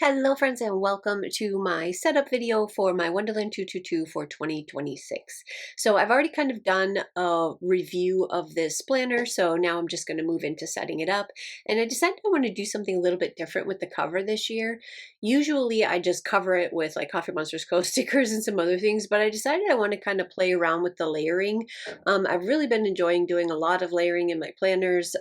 Hello friends and welcome to my setup video for my W222 for 2026. So I've already kind of done a review of this planner, so now I'm just going to move into setting it up. And I decided I want to do something a little bit different with the cover this year. Usually I just cover it with like Coffee Monsters Co. stickers and some other things, but I decided I want to kind of play around with the layering. I've really been enjoying doing a lot of layering in my planners.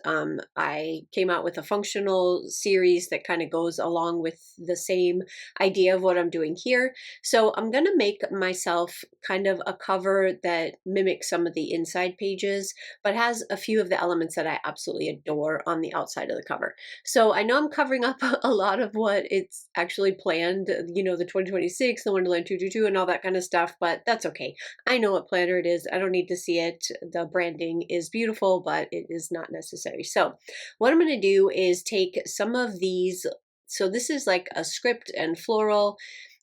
I came out with a functional series that kind of goes along with the same idea of what I'm doing here. So I'm going to make myself kind of a cover that mimics some of the inside pages, but has a few of the elements that I absolutely adore on the outside of the cover. So I know I'm covering up a lot of what it's actually planned, you know, the 2026, the W222 and all that kind of stuff, but that's okay. I know what planner it is. I don't need to see it. The branding is beautiful, but it is not necessary. So what I'm going to do is take some of these. So this is like a script and floral,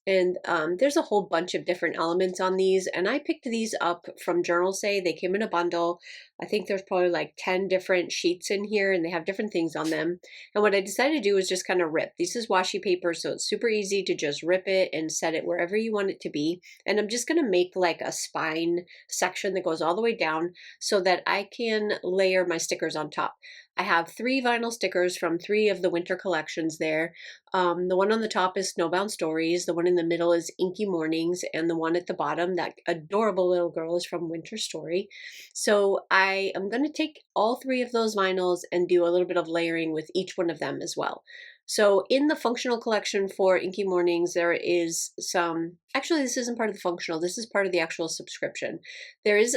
and there's a whole bunch of different elements on these, and I picked these up from Journal Say. They came in a bundle. I think there's probably like 10 different sheets in here, and they have different things on them. And what I decided to do is just kind of rip. This is washi paper, so it's super easy to just rip it and set it wherever you want it to be. And I'm just going to make like a spine section that goes all the way down so that I can layer my stickers on top. I have 3 vinyl stickers from 3 of the winter collections there. The one on the top is Snowbound Stories, the one in the middle is Inky Mornings, and the one at the bottom, that adorable little girl, is from Winter Story. So I am going to take all 3 of those vinyls and do a little bit of layering with each one of them as well. So in the functional collection for Inky Mornings, there is some, actually this isn't part of the functional, this is part of the actual subscription. There is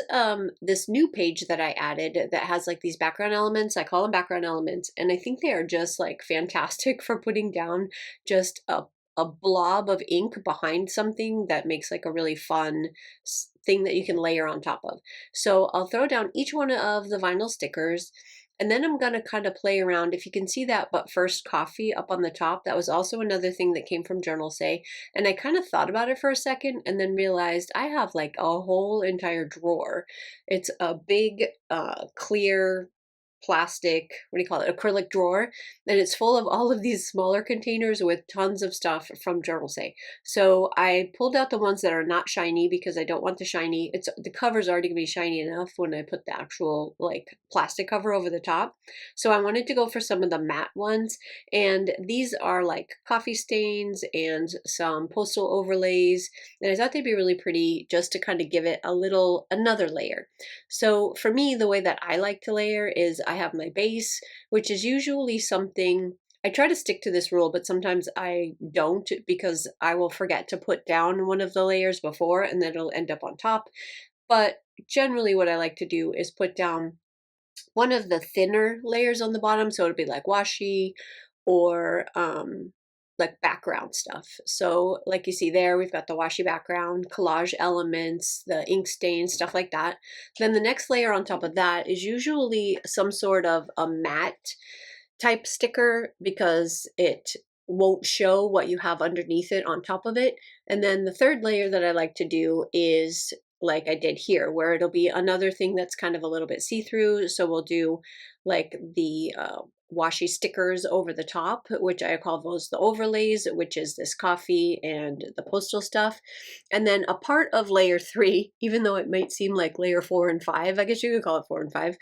this new page that I added that has like these background elements. I call them background elements, and I think they are just like fantastic for putting down just a blob of ink behind something that makes like a really fun thing that you can layer on top of. So I'll throw down each one of the vinyl stickers, and then I'm going to kind of play around. If you can see that But First Coffee up on the top, that was also another thing that came from Journal Say. And I kind of thought about it for a second and then realized I have like a whole entire drawer. It's a big clear plastic, what do you call it, acrylic drawer, and it's full of all of these smaller containers with tons of stuff from Journal Say. So I pulled out the ones that are not shiny because I don't want the shiny. It's the cover's already gonna be shiny enough when I put the actual like plastic cover over the top. So I wanted to go for some of the matte ones, and these are like coffee stains and some postal overlays, and I thought they'd be really pretty just to kind of give it a little another layer. So for me, the way that I like to layer is I have my base, which is usually something, I try to stick to this rule, but sometimes I don't because I will forget to put down one of the layers before and then it'll end up on top. But generally what I like to do is put down one of the thinner layers on the bottom. So it'll be like washi or like background stuff. So like you see there, we've got the washi background, collage elements, the ink stains, stuff like that. Then the next layer on top of that is usually some sort of a matte type sticker because it won't show what you have underneath it on top of it. And then the third layer that I like to do is like I did here, where it'll be another thing that's kind of a little bit see-through. So we'll do like the washi stickers over the top, which I call those the overlays, which is this coffee and the postal stuff. And then a part of layer 3, even though it might seem like layer 4 and 5, I guess you could call it 4 and 5,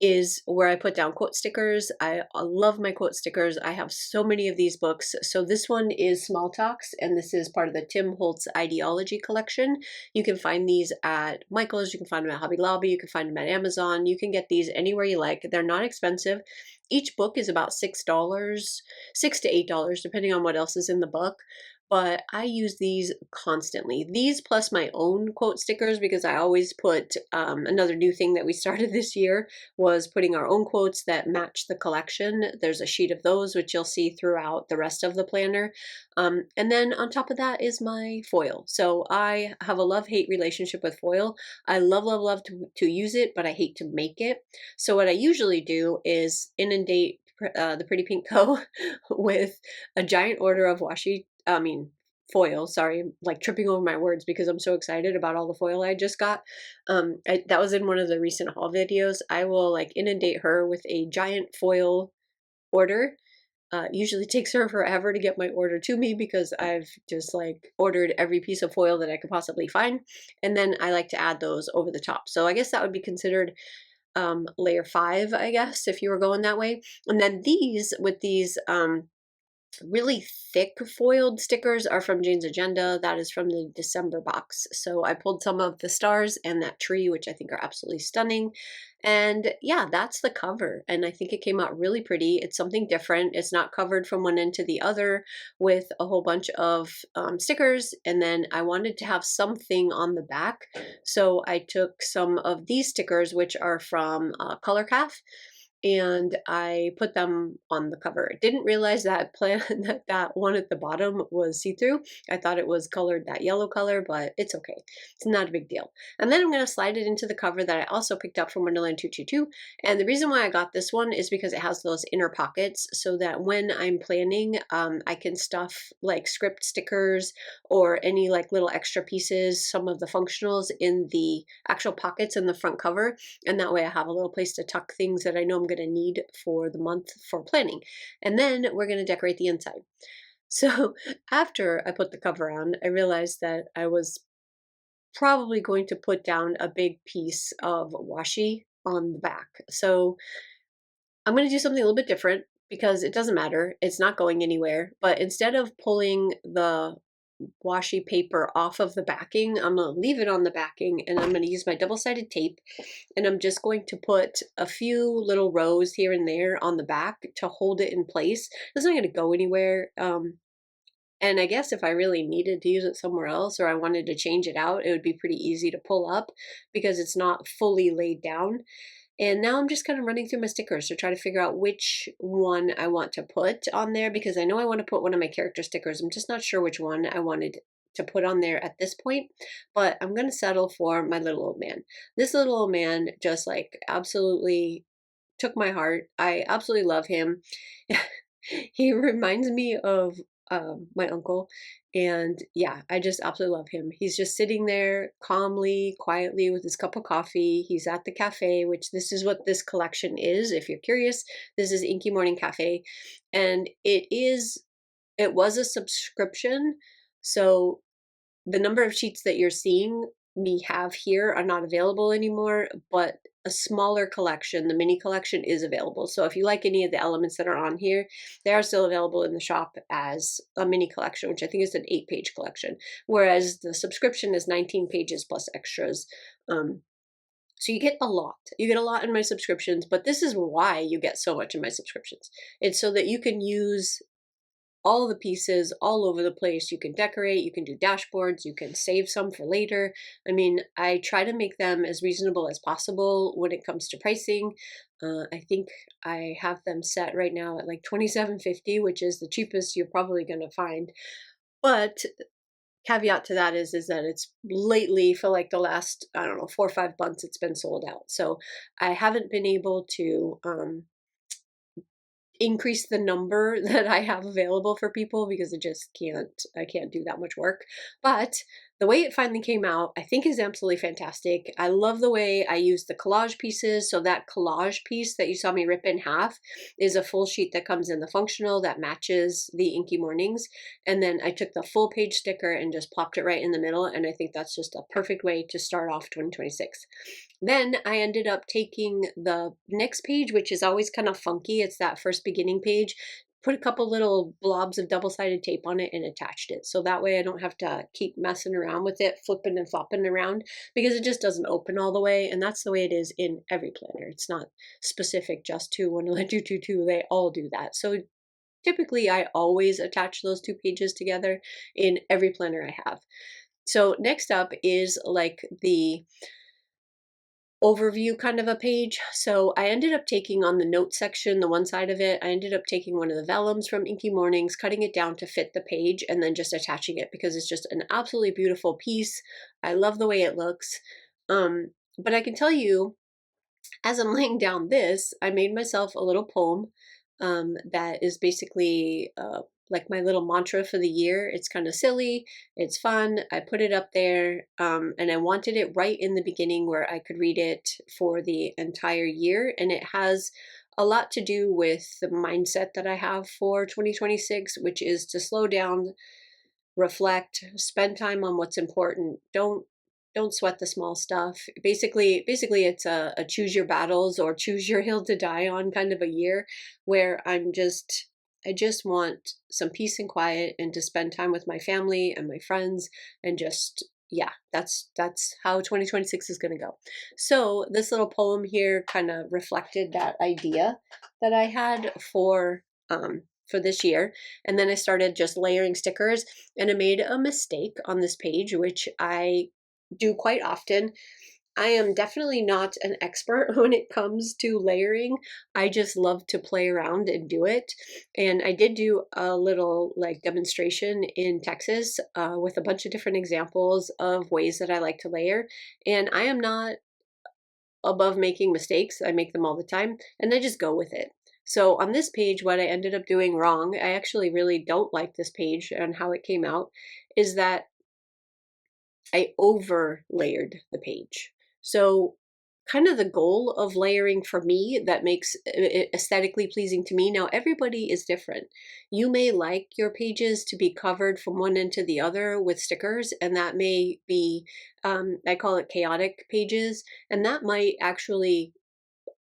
is where I put down quote stickers. I love my quote stickers. I have so many of these books. So this one is Small Talks, and this is part of the Tim Holtz Ideology collection. You can find these at Michael's, you can find them at Hobby Lobby, you can find them at Amazon. You can get these anywhere you like. They're not expensive. Each book is about $6, $6 to $8, depending on what else is in the book. But I use these constantly. These plus my own quote stickers, because I always put, another new thing that we started this year was putting our own quotes that match the collection. There's a sheet of those, which you'll see throughout the rest of the planner. And then on top of that is my foil. So I have a love-hate relationship with foil. I love, love, love to use it, but I hate to make it. So what I usually do is inundate the Pretty Pink Co. with a giant order of foil. Sorry, I'm like tripping over my words because I'm so excited about all the foil I just got. That was in one of the recent haul videos. I will like inundate her with a giant foil order Usually takes her forever to get my order to me because I've just like ordered every piece of foil that I could possibly find. And then I like to add those over the top. So I guess that would be considered layer 5, I guess, if you were going that way. And then these, with these really thick foiled stickers, are from Jane's Agenda. That is from the December box. So I pulled some of the stars and that tree, which I think are absolutely stunning. And yeah, that's the cover. And I think it came out really pretty. It's something different. It's not covered from one end to the other with a whole bunch of stickers. And then I wanted to have something on the back. So I took some of these stickers, which are from Color Calf, and I put them on the cover. Didn't realize that that one at the bottom was see-through. I thought it was colored that yellow color, but it's okay. It's not a big deal. And then I'm going to slide it into the cover that I also picked up from Wonderland 222. And the reason why I got this one is because it has those inner pockets so that when I'm planning, I can stuff like script stickers or any like little extra pieces, some of the functionals in the actual pockets in the front cover. And that way I have a little place to tuck things that I know I'm going to need for the month for planning. And then we're going to decorate the inside. So after I put the cover on, I realized that I was probably going to put down a big piece of washi on the back. So I'm going to do something a little bit different because it doesn't matter. It's not going anywhere. But instead of pulling the washi paper off of the backing, I'm going to leave it on the backing, and I'm going to use my double-sided tape, and I'm just going to put a few little rows here and there on the back to hold it in place. It's not going to go anywhere. And I guess if I really needed to use it somewhere else or I wanted to change it out, it would be pretty easy to pull up because it's not fully laid down. And now I'm just kind of running through my stickers to try to figure out which one I want to put on there, because I know I want to put one of my character stickers. I'm just not sure which one I wanted to put on there at this point, but I'm going to settle for my little old man. This little old man just like absolutely took my heart. I absolutely love him. He reminds me of my uncle. And yeah, I just absolutely love him. He's just sitting there calmly, quietly with his cup of coffee. He's at the cafe, which this is what this collection is. If you're curious, this is Inky Morning Cafe. And it was a subscription. So the number of sheets that you're seeing me have here are not available anymore, but a smaller collection, the mini collection, is available. So if you like any of the elements that are on here, they are still available in the shop as a mini collection, which I think is an 8-page collection, whereas the subscription is 19 pages plus extras. So you get a lot. You get a lot in my subscriptions, but this is why you get so much in my subscriptions. It's so that you can use all the pieces all over the place. You can decorate, you can do dashboards, you can save some for later. I mean, I try to make them as reasonable as possible when it comes to pricing. I think I have them set right now at like $27.50, which is the cheapest you're probably going to find. But caveat to that is that it's lately, for like the last, I don't know, 4 or 5 months, it's been sold out. So I haven't been able to increase the number that I have available for people because I can't do that much work. But the way it finally came out, I think, is absolutely fantastic. I love the way I use the collage pieces. So that collage piece that you saw me rip in half is a full sheet that comes in the functional that matches the Inky Mornings. And then I took the full page sticker and just plopped it right in the middle. And I think that's just a perfect way to start off 2026. Then I ended up taking the next page, which is always kind of funky. It's that first beginning page, put a couple little blobs of double-sided tape on it and attached it. So that way I don't have to keep messing around with it, flipping and flopping around, because it just doesn't open all the way. And that's the way it is in every planner. It's not specific just to Wonderland 222. They all do that. So typically I always attach those 2 pages together in every planner I have. So next up is like the overview kind of a page. So I ended up taking on the note section, the one side of it, I ended up taking one of the vellums from Inky Mornings, cutting it down to fit the page, and then just attaching it because it's just an absolutely beautiful piece. I love the way it looks. But I can tell you, as I'm laying down this, I made myself a little poem that is basically like my little mantra for the year. It's kind of silly, it's fun. I put it up there, and I wanted it right in the beginning where I could read it for the entire year. And it has a lot to do with the mindset that I have for 2026, which is to slow down, reflect, spend time on what's important. Don't sweat the small stuff. Basically it's a choose your battles or choose your hill to die on kind of a year, where I just want some peace and quiet and to spend time with my family and my friends, and just, yeah, that's how 2026 is going to go. So this little poem here kind of reflected that idea that I had for this year. And then I started just layering stickers, and I made a mistake on this page, which I do quite often. I am definitely not an expert when it comes to layering. I just love to play around and do it. And I did do a little like demonstration in Texas with a bunch of different examples of ways that I like to layer. And I am not above making mistakes. I make them all the time, and I just go with it. So on this page, what I ended up doing wrong, I actually really don't like this page and how it came out, is that I over layered the page. So kind of the goal of layering for me that makes it aesthetically pleasing to me. Now, everybody is different. You may like your pages to be covered from one end to the other with stickers, and that may be, I call it chaotic pages, and that might actually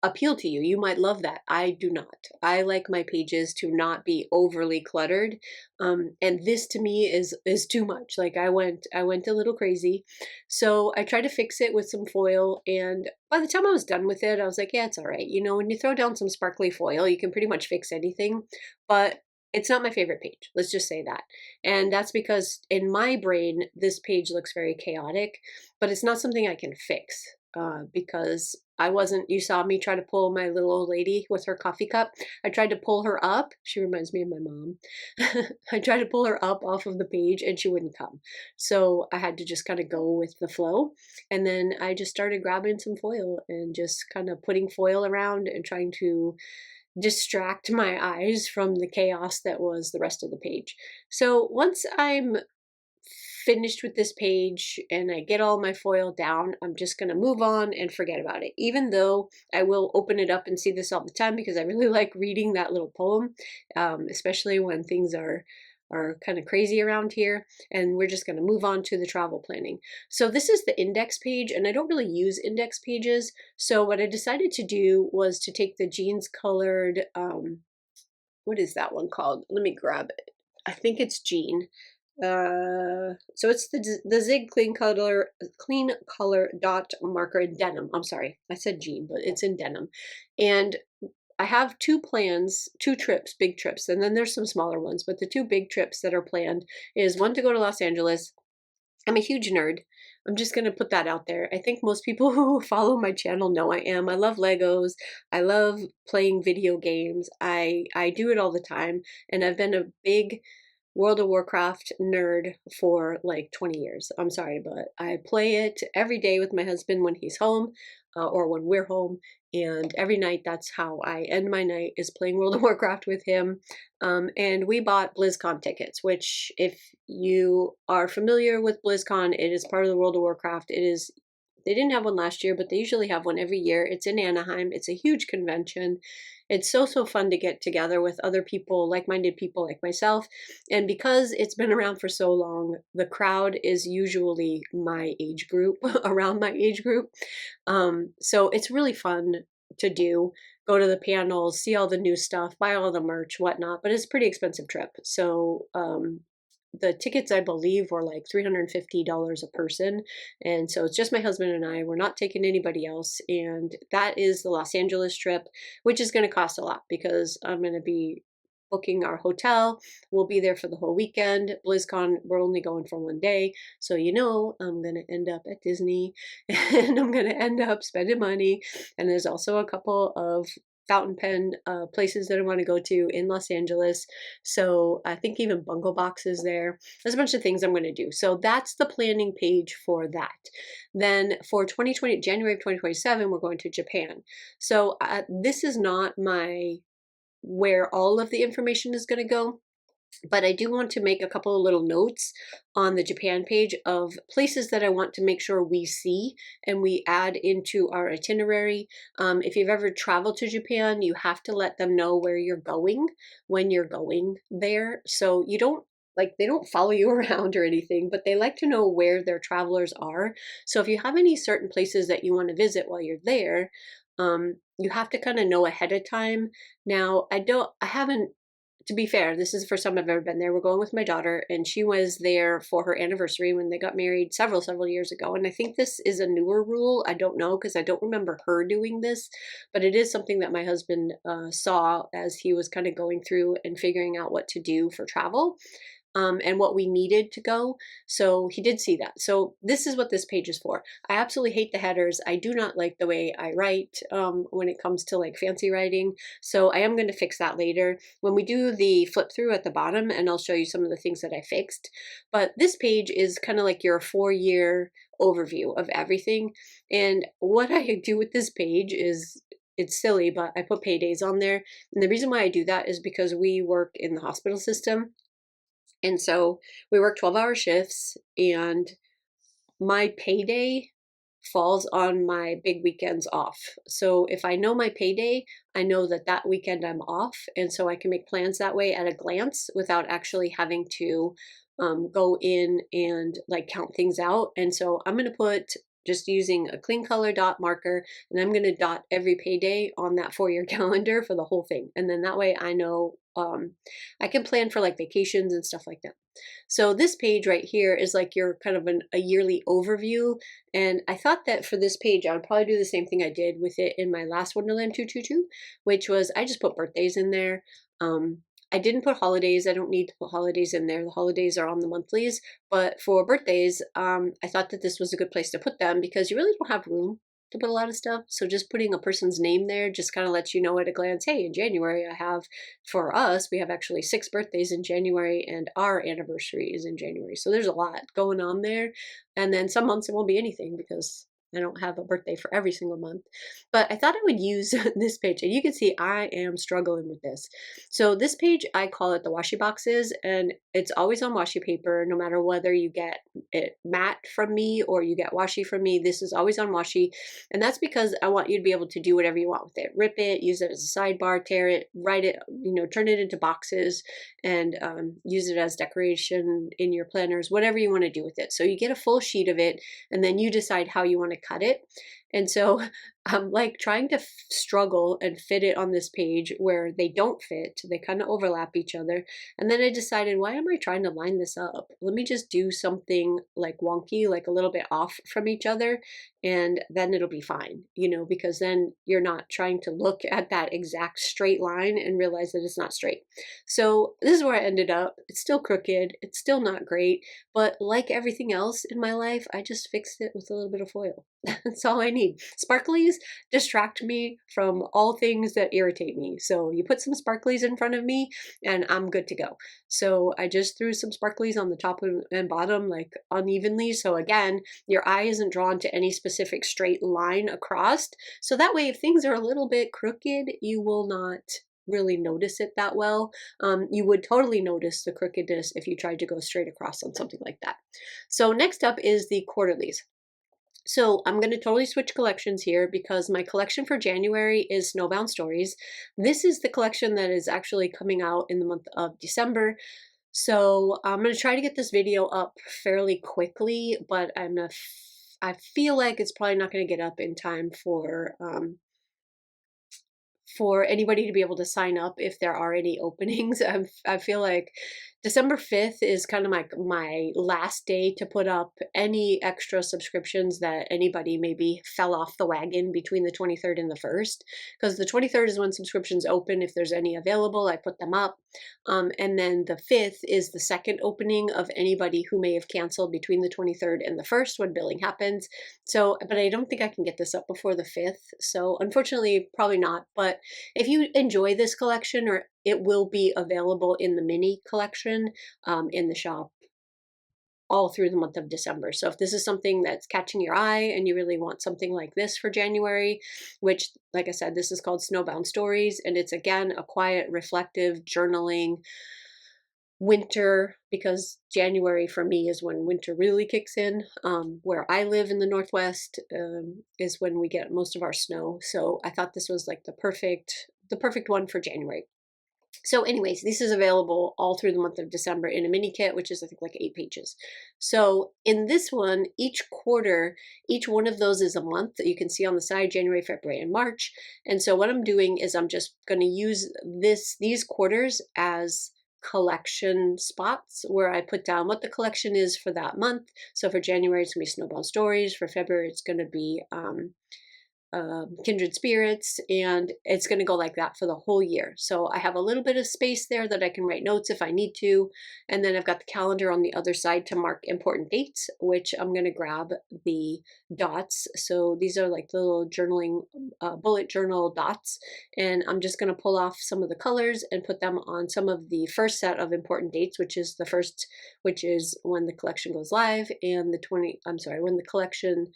appeal to you. You might love that. I do not. I like my pages to not be overly cluttered. And this to me is too much. Like I went a little crazy. So I tried to fix it with some foil, and by the time I was done with it, I was like, yeah, it's all right. You know, when you throw down some sparkly foil, you can pretty much fix anything. But it's not my favorite page. Let's just say that. And that's because in my brain, this page looks very chaotic, but it's not something I can fix. Because I wasn't, you saw me try to pull my little old lady with her coffee cup. I tried to pull her up. She reminds me of my mom. I tried to pull her up off of the page and she wouldn't come. So I had to just kind of go with the flow. And then I just started grabbing some foil and just kind of putting foil around and trying to distract my eyes from the chaos that was the rest of the page. So once I'm finished with this page and I get all my foil down, I'm just going to move on and forget about it. Even though I will open it up and see this all the time because I really like reading that little poem, especially when things are kind of crazy around here. And we're just going to move on to the travel planning. So this is the index page, and I don't really use index pages. So what I decided to do was to take the jeans colored, what is that one called? Let me grab it. I think it's jean. So it's the Zig clean color dot marker in denim. I'm sorry, I said jean, but it's in denim. And I have two plans, two trips, big trips, and then there's some smaller ones, but the two big trips that are planned is one to go to Los Angeles. I'm a huge nerd. I'm just going to put that out there. I think most people who follow my channel know I am. I love Legos. I love playing video games. I do it all the time, and I've been a big World of Warcraft nerd for like 20 years. I'm sorry, but I play it every day with my husband when he's home, or when we're home. And every night, that's how I end my night, is playing World of Warcraft with him. And we bought BlizzCon tickets, which if you are familiar with BlizzCon, it is part of the World of Warcraft. It is, they didn't have one last year, but they usually have one every year. It's in Anaheim. It's a huge convention. It's so fun to get together with other people, like-minded people like myself. And because it's been around for so long, the crowd is usually my age group, around my age group. So it's really fun to do. Go to the panels, see all the new stuff, buy all the merch, whatnot. But it's a pretty expensive trip. So the tickets, I believe, were like $350 a person. And so it's just my husband and I. We're not taking anybody else. And that is the Los Angeles trip, which is going to cost a lot because I'm going to be booking our hotel. We'll be there for the whole weekend. BlizzCon, we're only going for one day. So, you know, I'm going to end up at Disney and I'm going to end up spending money. And there's also a couple of fountain pen places that I want to go to in Los Angeles. So I think even Bungle Box is there. There's a bunch of things I'm going to do. So that's the planning page for that. Then for 2020, January of 2027, we're going to Japan. So this is not my where all of the information is going to go. But I do want to make a couple of little notes on the Japan page of places that I want to make sure we see and we add into our itinerary. If you've ever traveled to Japan, you have to let them know where you're going when you're going there. So you don't like they don't follow you around or anything, but they like to know where their travelers are. So if you have any certain places that you want to visit while you're there, you have to kind of know ahead of time. Now, I haven't, to be fair, this is the first time I've ever been there. We're going with my daughter, and she was there for her anniversary when they got married several years ago. And I think this is a newer rule. I don't know because I don't remember her doing this, but it is something that my husband saw as he was kind of going through and figuring out what to do for travel. And what we needed to go. So he did see that. So this is what this page is for. I absolutely hate the headers. I do not like the way I write when it comes to like fancy writing. So I am going to fix that later when we do the flip through at the bottom, and I'll show you some of the things that I fixed. But this page is kind of like your 4-year overview of everything. And what I do with this page is, it's silly, but I put paydays on there. And the reason why I do that is because we work in the hospital system. And so we work 12-hour shifts, and my payday falls on my big weekends off. So if I know my payday, I know that that weekend I'm off. And so I can make plans that way at a glance without actually having to go in and like count things out. And so I'm going to put just using a clean color dot marker, and I'm going to dot every payday on that 4-year calendar for the whole thing. And then that way I know I can plan for like vacations and stuff like that. So this page right here is like your kind of a yearly overview. And I thought that for this page, I would probably do the same thing I did with it in my last Wonderland 222, which was I just put birthdays in there. I didn't put holidays. I don't need to put holidays in there. The holidays are on the monthlies. But for birthdays, I thought that this was a good place to put them because you really don't have room to put a lot of stuff. So just putting a person's name there just kind of lets you know at a glance, hey, in January I have, for us, we have actually 6 birthdays in January, and our anniversary is in January. So there's a lot going on there. And then some months it won't be anything because I don't have a birthday for every single month. But I thought I would use this page, and you can see I am struggling with this. So this page, I call it the washi boxes, and it's always on washi paper, no matter whether you get it matte from me or you get washi from me. This is always on washi, and that's because I want you to be able to do whatever you want with it. Rip it, use it as a sidebar, tear it, write it, turn it into boxes, and use it as decoration in your planners, whatever you want to do with it. So you get a full sheet of it, and then you decide how you want to cut it. And so I'm like trying to struggle and fit it on this page where they don't fit. They kind of overlap each other. And then I decided, why am I trying to line this up? Let me just do something like wonky, like a little bit off from each other, and then it'll be fine, because then you're not trying to look at that exact straight line and realize that it's not straight. So this is where I ended up. It's still crooked. It's still not great. But like everything else in my life, I just fixed it with a little bit of foil. That's all I need. Sparklies distract me from all things that irritate me. So you put some sparklies in front of me and I'm good to go. So I just threw some sparklies on the top and bottom like unevenly. So again, your eye isn't drawn to any specific straight line across. So that way, if things are a little bit crooked, you will not really notice it that well. You would totally notice the crookedness if you tried to go straight across on something like that. So next up is the quarterlies. So I'm going to totally switch collections here because my collection for January is Snowbound Stories. This is the collection that is actually coming out in the month of December. So I'm going to try to get this video up fairly quickly, but I feel like it's probably not going to get up in time for anybody to be able to sign up if there are any openings. I feel like December 5th is kind of my last day to put up any extra subscriptions that anybody maybe fell off the wagon between the 23rd and the 1st, because the 23rd is when subscriptions open. If there's any available, I put them up. And then the 5th is the second opening of anybody who may have canceled between the 23rd and the 1st when billing happens. So, but I don't think I can get this up before the 5th. So unfortunately, probably not. But if you enjoy this collection, or it will be available in the mini collection in the shop all through the month of December. So if this is something that's catching your eye and you really want something like this for January, which, like I said, this is called Snowbound Stories, and it's again a quiet, reflective journaling winter, because January for me is when winter really kicks in. Where I live in the Northwest is when we get most of our snow. So I thought this was like the perfect one for January. So anyways, this is available all through the month of December in a mini kit, which is I think like 8 pages. So in this one, each quarter, each one of those is a month that you can see on the side: January, February, and March. And so what I'm doing is I'm just going to use these quarters as collection spots where I put down what the collection is for that month. So for January, it's going to be Snowbound Stories. For February, it's going to be Kindred Spirits, and it's going to go like that for the whole year. So I have a little bit of space there that I can write notes if I need to, and then I've got the calendar on the other side to mark important dates, which I'm going to grab the dots. So these are like the little journaling bullet journal dots, and I'm just going to pull off some of the colors and put them on some of the first set of important dates, which is when the collection goes live, and when the collection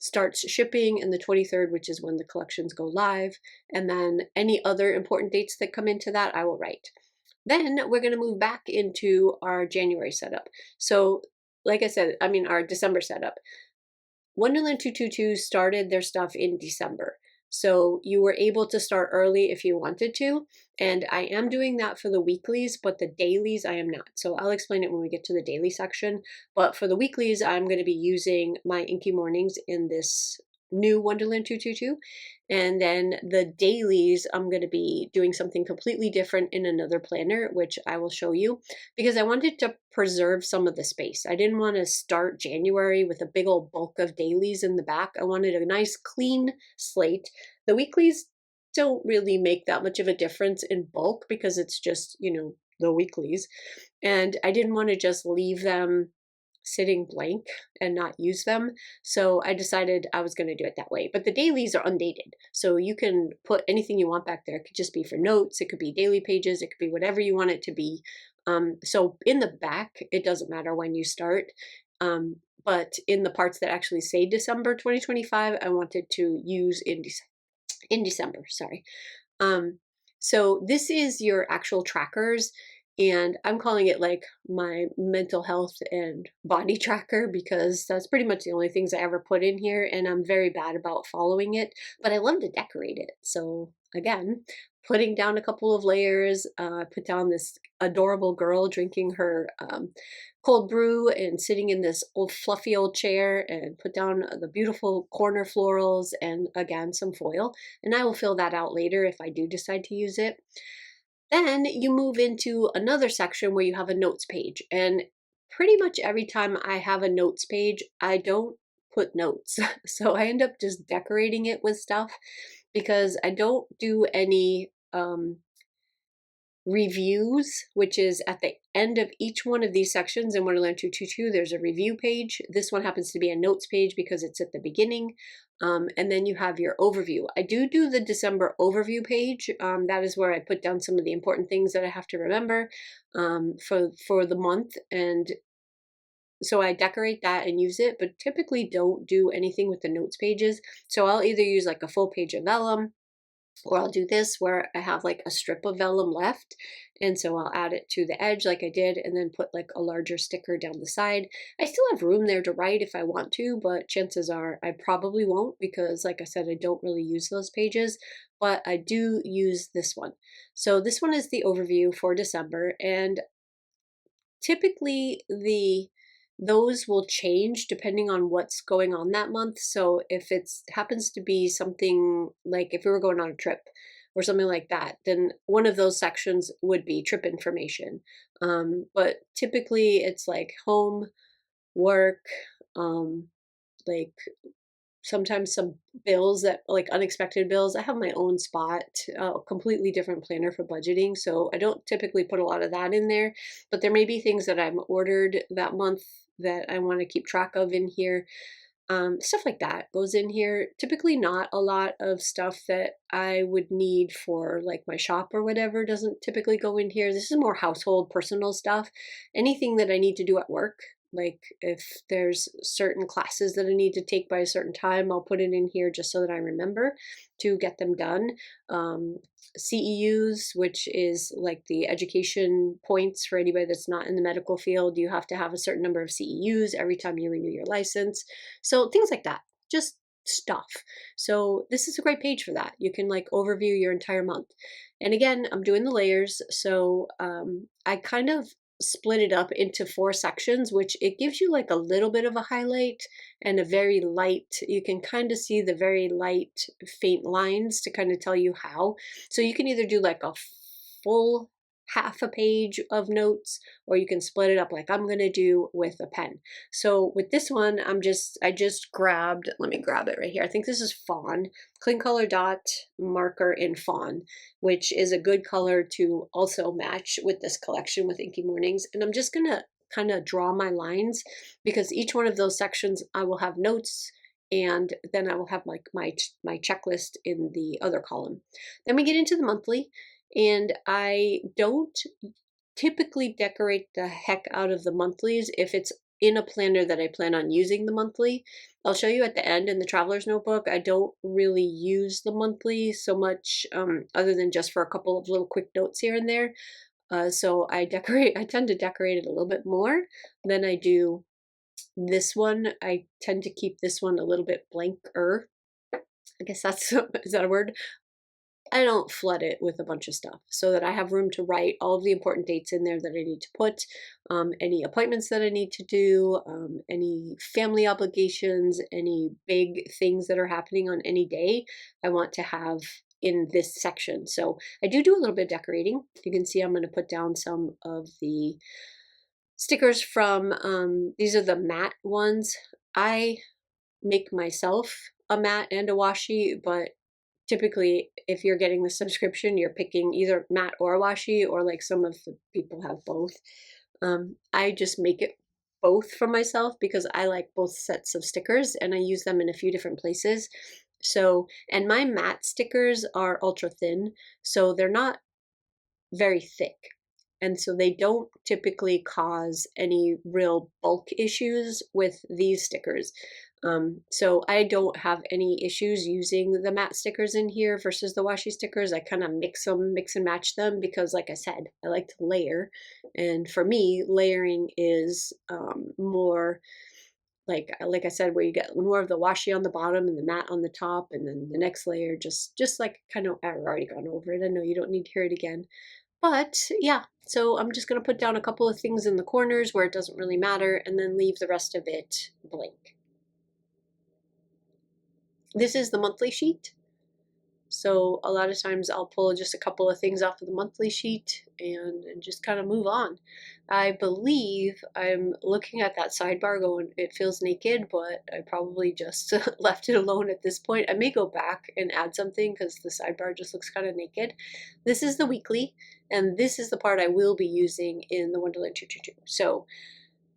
starts shipping, and the 23rd, which is when the collections go live, and then any other important dates that come into that I will write. Then we're going to move back into our January setup. So like I said, our December setup. Wonderland 222 started their stuff in December. So you were able to start early if you wanted to, and I am doing that for the weeklies, but the dailies I am not. So I'll explain it when we get to the daily section, but for the weeklies, I'm going to be using my Inky Mornings in this new Wonderland 222, and then the dailies, I'm going to be doing something completely different in another planner, which I will show you, because I wanted to preserve some of the space. I didn't want to start January with a big old bulk of dailies in the back. I wanted a nice clean slate. The weeklies don't really make that much of a difference in bulk because it's just, the weeklies. And I didn't want to just leave them sitting blank and not use them. So I decided I was going to do it that way. But the dailies are undated. So you can put anything you want back there. It could just be for notes. It could be daily pages. It could be whatever you want it to be. So in the back, it doesn't matter when you start. But in the parts that actually say December 2025, I wanted to use in December, sorry. So this is your actual trackers, and I'm calling it like my mental health and body tracker because that's pretty much the only things I ever put in here, and I'm very bad about following it, but I love to decorate it. So again, putting down a couple of layers, put down this adorable girl drinking her cold brew and sitting in this old fluffy old chair, and put down the beautiful corner florals and again some foil, and I will fill that out later if I do decide to use it. Then you move into another section where you have a notes page, and pretty much every time I have a notes page, I don't put notes. So I end up just decorating it with stuff because I don't do any reviews, which is at the end of each one of these sections. In Wonderland 222, there's a review page. This one happens to be a notes page because it's at the beginning. And then you have your overview. I do the December overview page. That is where I put down some of the important things that I have to remember for the month. And so I decorate that and use it, but typically don't do anything with the notes pages. So I'll either use like a full page of vellum, or I'll do this where I have like a strip of vellum left, and so I'll add it to the edge like I did, and then put like a larger sticker down the side. I still have room there to write if I want to, but chances are I probably won't because, like I said, I don't really use those pages, but I do use this one. So this one is the overview for December, and typically those will change depending on what's going on that month. So if it happens to be something like if we were going on a trip or something like that, then one of those sections would be trip information. But typically it's like home, work, like sometimes some bills that like unexpected bills. I have my own spot, a completely different planner for budgeting, so I don't typically put a lot of that in there, but there may be things that I'm ordered that month that I want to keep track of in here. Stuff like that goes in here. Typically not a lot of stuff that I would need for like my shop or whatever doesn't typically go in here. This is more household personal stuff. Anything that I need to do at work Like if there's certain classes that I need to take by a certain time, I'll put it in here just so that I remember to get them done. CEUs, which is like the education points for anybody that's not in the medical field. You have to have a certain number of CEUs every time you renew your license. So things like that, just stuff. So this is a great page for that. You can like overview your entire month. And again, I'm doing the layers. So I kind of split it up into 4 sections, which it gives you like a little bit of a highlight and a very light, you can kind of see the very light faint lines to kind of tell you how. So you can either do like a full half a page of notes, or you can split it up like I'm gonna do with a pen. So with this one, I just grabbed, let me grab it right here. I think this is Fawn, Clean Color Dot marker in Fawn, which is a good color to also match with this collection with Inky Mornings. And I'm just gonna kind of draw my lines, because each one of those sections I will have notes, and then I will have like my checklist in the other column. Then we get into the monthly, and I don't typically decorate the heck out of the monthlies if it's in a planner that I plan on using the monthly. I'll show you at the end in the traveler's notebook. I don't really use the monthly so much, other than just for a couple of little quick notes here and there. So I tend to decorate it a little bit more than I do this one. I tend to keep this one a little bit blanker. I guess that's, is that a word? I don't flood it with a bunch of stuff, so that I have room to write all of the important dates in there that I need to put, any appointments that I need to do, any family obligations, any big things that are happening on any day I want to have in this section. So I do a little bit of decorating. You can see I'm going to put down some of the stickers from, these are the matte ones. I make myself a matte and a washi, but typically if you're getting the subscription, you're picking either matte or washi, or like some of the people have both. I just make it both for myself because I like both sets of stickers and I use them in a few different places. So, and my matte stickers are ultra thin, so they're not very thick. And so they don't typically cause any real bulk issues with these stickers. So I don't have any issues using the matte stickers in here versus the washi stickers. I kind of mix and match them because, like I said, I like to layer. And for me, layering is more like I said, where you get more of the washi on the bottom and the matte on the top, and then the next layer just like kind of, I've already gone over it. I know you don't need to hear it again. But yeah, so I'm just going to put down a couple of things in the corners where it doesn't really matter, and then leave the rest of it blank. This is the monthly sheet. So a lot of times I'll pull just a couple of things off of the monthly sheet and just kind of move on. I believe I'm looking at that sidebar going, it feels naked, but I probably just left it alone at this point. I may go back and add something because the sidebar just looks kind of naked. This is the weekly, and this is the part I will be using in the Wonderland 222. So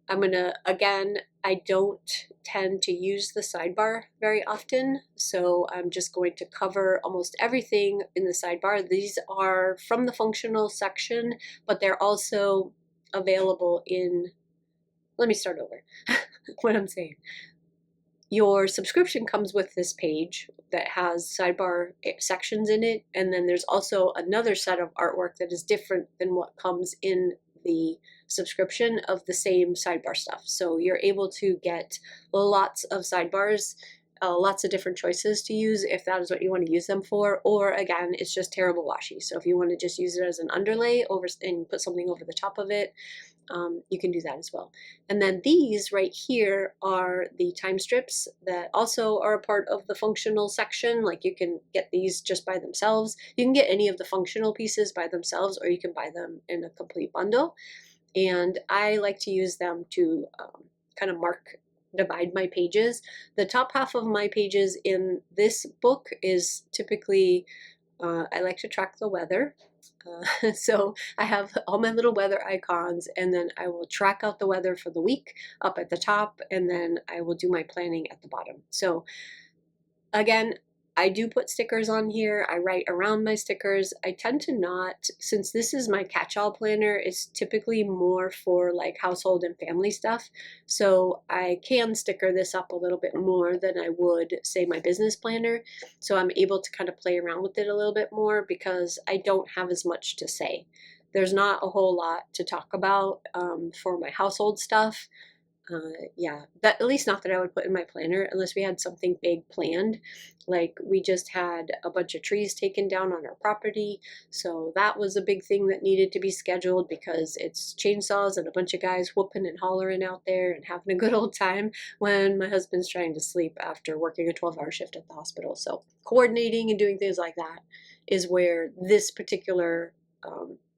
I'm gonna, again, I don't tend to use the sidebar very often, so I'm just going to cover almost everything in the sidebar. These are from the functional section, but they're also available in, let me start over what I'm saying. Your subscription comes with this page that has sidebar sections in it, and then there's also another set of artwork that is different than what comes in the subscription of the same sidebar stuff. So you're able to get lots of sidebars, lots of different choices to use if that is what you want to use them for, or again, it's just terrible washi. So if you want to just use it as an underlay over and put something over the top of it, you can do that as well. And then these right here are the time strips that also are a part of the functional section. Like you can get these just by themselves. You can get any of the functional pieces by themselves, or you can buy them in a complete bundle. And I like to use them to kind of divide my pages. The top half of my pages in this book is typically, I like to track the weather. So I have all my little weather icons, and then I will track out the weather for the week up at the top, and then I will do my planning at the bottom. So again, I do put stickers on here. I write around my stickers. I tend to not, since this is my catch-all planner, it's typically more for like household and family stuff. So I can sticker this up a little bit more than I would say my business planner. So I'm able to kind of play around with it a little bit more because I don't have as much to say. There's not a whole lot to talk about for my household stuff. Yeah, that at least not that I would put in my planner unless we had something big planned. Like we just had a bunch of trees taken down on our property, so that was a big thing that needed to be scheduled because it's chainsaws and a bunch of guys whooping and hollering out there and having a good old time when my husband's trying to sleep after working a 12-hour shift at the hospital. So coordinating and doing things like that is where this particular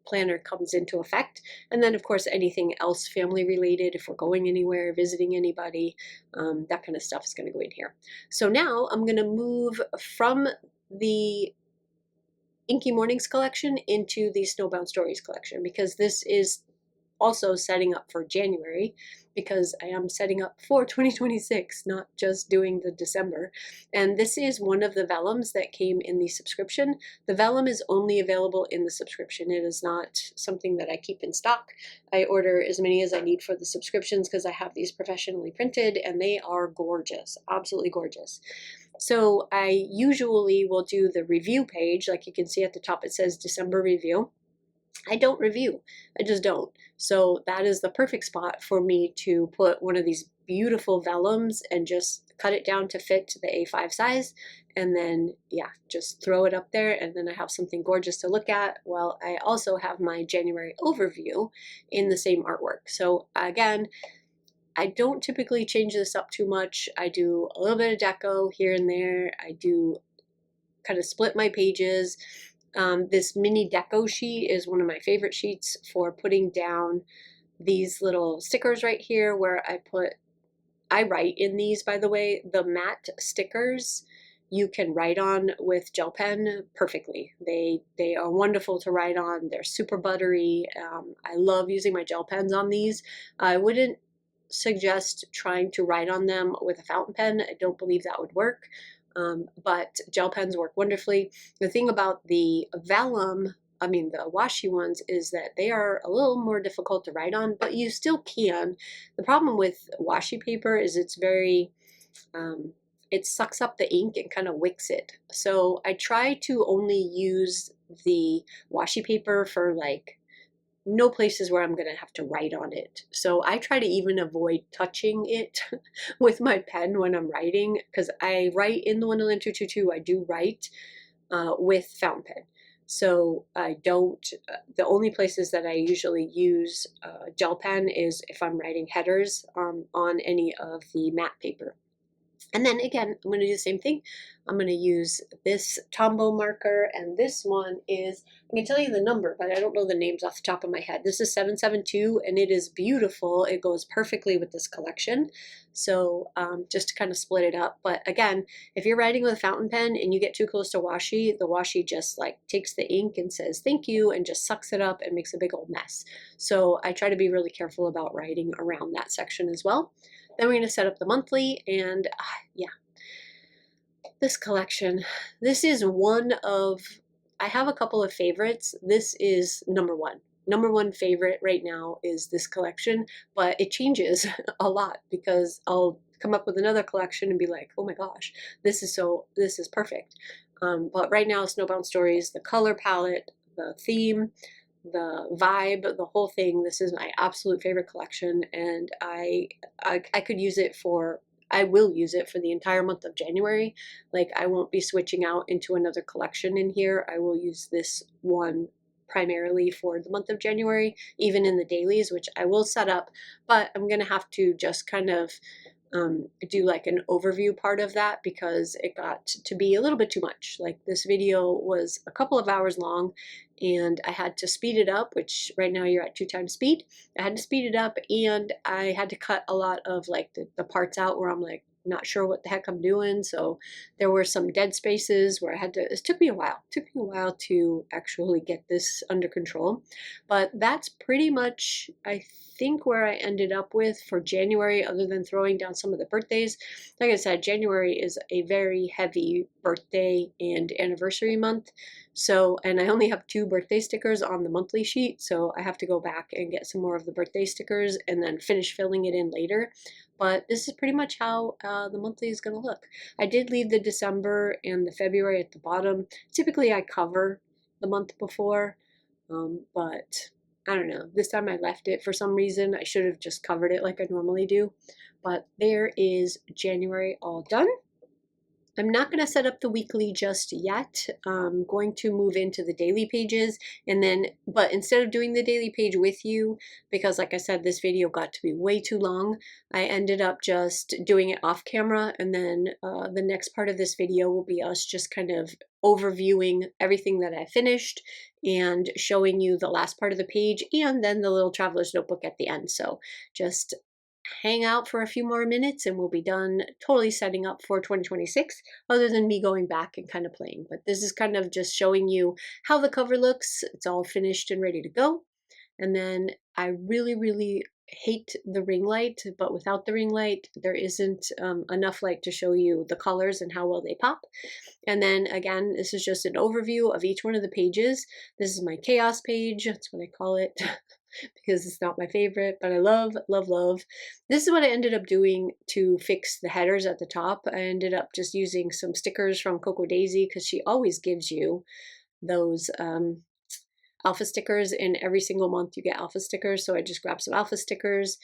planner comes into effect. And then of course anything else family related, if we're going anywhere, visiting anybody, that kind of stuff is going to go in here. So now I'm going to move from the Inky Mornings collection into the Snowbound Stories collection, because this is also setting up for January, because I am setting up for 2026, not just doing the December. And this is one of the vellums that came in the subscription. The vellum is only available in the subscription. It is not something that I keep in stock. I order as many as I need for the subscriptions because I have these professionally printed and they are gorgeous, absolutely gorgeous. So I usually will do the review page. Like you can see at the top, it says December review. I don't review, I just don't. So that is the perfect spot for me to put one of these beautiful vellums and just cut it down to fit the A5 size. And then, yeah, just throw it up there. And then I have something gorgeous to look at. Well, I also have my January overview in the same artwork. So again, I don't typically change this up too much. I do a little bit of deco here and there. I do kind of split my pages. This mini deco sheet is one of my favorite sheets for putting down these little stickers right here where I write in these, by the way. The matte stickers you can write on with gel pen perfectly. They are wonderful to write on. They're super buttery. I love using my gel pens on these. I wouldn't suggest trying to write on them with a fountain pen. I don't believe that would work. But gel pens work wonderfully. The thing about the vellum, I mean the washi ones, is that they are a little more difficult to write on, but you still can. The problem with washi paper is it's very, it sucks up the ink and kind of wicks it. So I try to only use the washi paper for like no places where I'm going to have to write on it. So I try to even avoid touching it with my pen when I'm writing, because I write in the Wonderland 222, I do write with fountain pen. So I don't, the only places that I usually use gel pen is if I'm writing headers on any of the matte paper. And then again, I'm going to do the same thing. I'm going to use this Tombow marker, and this one is, I can tell you the number, but I don't know the names off the top of my head. This is 772, and it is beautiful. It goes perfectly with this collection. So just to kind of split it up. But again, if you're writing with a fountain pen and you get too close to washi, the washi just like takes the ink and says thank you and just sucks it up and makes a big old mess. So I try to be really careful about writing around that section as well. Then we're going to set up the monthly, and yeah, this collection, this is one of, I have a couple of favorites. This is number one. Number one favorite right now is this collection, but it changes a lot because I'll come up with another collection and be like, oh my gosh, this is perfect. But right now, Snowbound Stories, the color palette, the theme, the vibe, the whole thing, this is my absolute favorite collection, and I could use it for, I will use it for the entire month of January. Like I won't be switching out into another collection in here. I will use this one primarily for the month of January, even in the dailies, which I will set up, but I'm gonna have to just kind of do like an overview part of that because it got to be a little bit too much. Like this video was a couple of hours long and I had to speed it up, which right now you're at 2 times speed. I had to speed it up and I had to cut a lot of like the parts out where I'm like, not sure what the heck I'm doing. So there were some dead spaces where I had to, it took me a while. It took me a while to actually get this under control. But that's pretty much, I think, where I ended up with for January, other than throwing down some of the birthdays. Like I said, January is a very heavy birthday and anniversary month. So, and I only have 2 birthday stickers on the monthly sheet, so I have to go back and get some more of the birthday stickers and then finish filling it in later. But this is pretty much how the monthly is going to look. I did leave the December and the February at the bottom. Typically I cover the month before, but I don't know. This time I left it for some reason. I should have just covered it like I normally do. But there is January all done. I'm not going to set up the weekly just yet. I'm going to move into the daily pages, and then, but instead of doing the daily page with you, because like I said, this video got to be way too long, I ended up just doing it off camera, and then the next part of this video will be us just kind of overviewing everything that I finished and showing you the last part of the page and then the little traveler's notebook at the end. So just hang out for a few more minutes and we'll be done totally setting up for 2026, other than me going back and kind of playing. But this is kind of just showing you how the cover looks. It's all finished and ready to go. And then I really, really hate the ring light, but without the ring light, there isn't enough light to show you the colors and how well they pop. And then again, this is just an overview of each one of the pages. This is my chaos page. That's what I call it. Because it's not my favorite, but I love, love, love. This is what I ended up doing to fix the headers at the top. I ended up just using some stickers from Cocoa Daisy, because she always gives you those alpha stickers. In every single month you get alpha stickers, so I just grabbed some alpha stickers.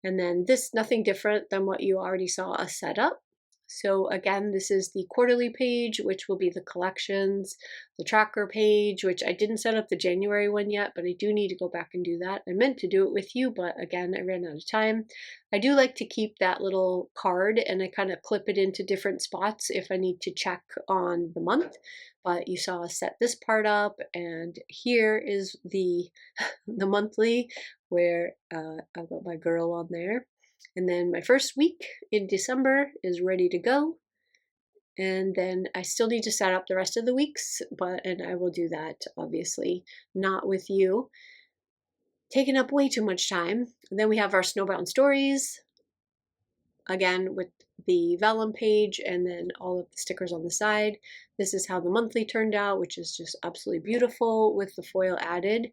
And then this, nothing different than what you already saw us set up. So again, this is the quarterly page, which will be the collections, the tracker page, which I didn't set up the January one yet, but I do need to go back and do that. I meant to do it with you, but again, I ran out of time. I do like to keep that little card, and I kind of clip it into different spots if I need to check on the month. But you saw us set this part up, and here is the the monthly, where I've got my girl on there. And then my first week in December is ready to go. And then I still need to set up the rest of the weeks, and I will do that obviously not with you, taking up way too much time. And then we have our snowbound stories, again with the vellum page and then all of the stickers on the side. This is how the monthly turned out, which is just absolutely beautiful with the foil added.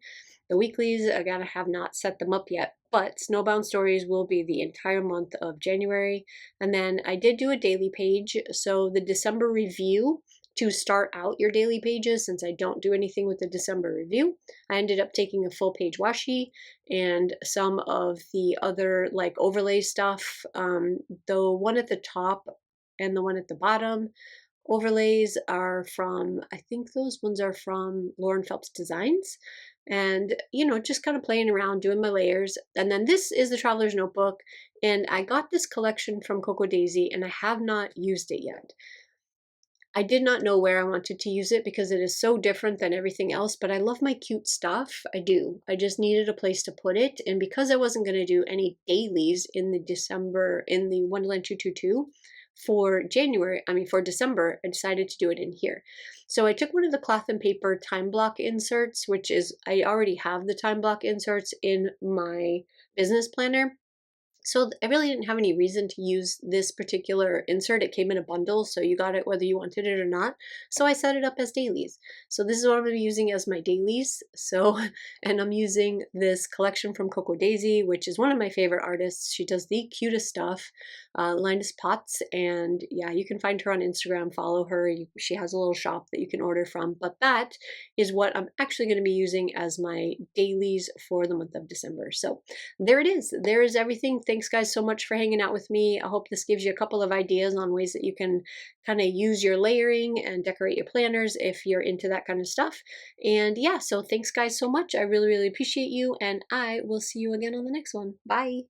The weeklies, again, I have not set them up yet, but Snowbound Stories will be the entire month of January. And then I did do a daily page. So the December review, to start out your daily pages, since I don't do anything with the December review, I ended up taking a full page washi and some of the other like overlay stuff. The one at the top and the one at the bottom overlays are from, I think those ones are from Lauren Phelps Designs. And, you know, just kind of playing around, doing my layers. And then this is the Traveler's Notebook. And I got this collection from Cocoa Daisy, and I have not used it yet. I did not know where I wanted to use it because it is so different than everything else, but I love my cute stuff. I do. I just needed a place to put it. And because I wasn't going to do any dailies in the December, in the Wonderland 222, for December, I decided to do it in here. So I took one of the cloth and paper time block inserts, which is, I already have the time block inserts in my business planner. So I really didn't have any reason to use this particular insert. It came in a bundle, so you got it whether you wanted it or not. So I set it up as dailies. So this is what I'm going to be using as my dailies. So, and I'm using this collection from Cocoa Daisy, which is one of my favorite artists. She does the cutest stuff, Linus Potts, and yeah, you can find her on Instagram, follow her. She has a little shop that you can order from, but that is what I'm actually going to be using as my dailies for the month of December. So there it is. There is everything. Thanks guys so much for hanging out with me. I hope this gives you a couple of ideas on ways that you can kind of use your layering and decorate your planners if you're into that kind of stuff. And yeah, so thanks guys so much. I really, really appreciate you, and I will see you again on the next one. Bye.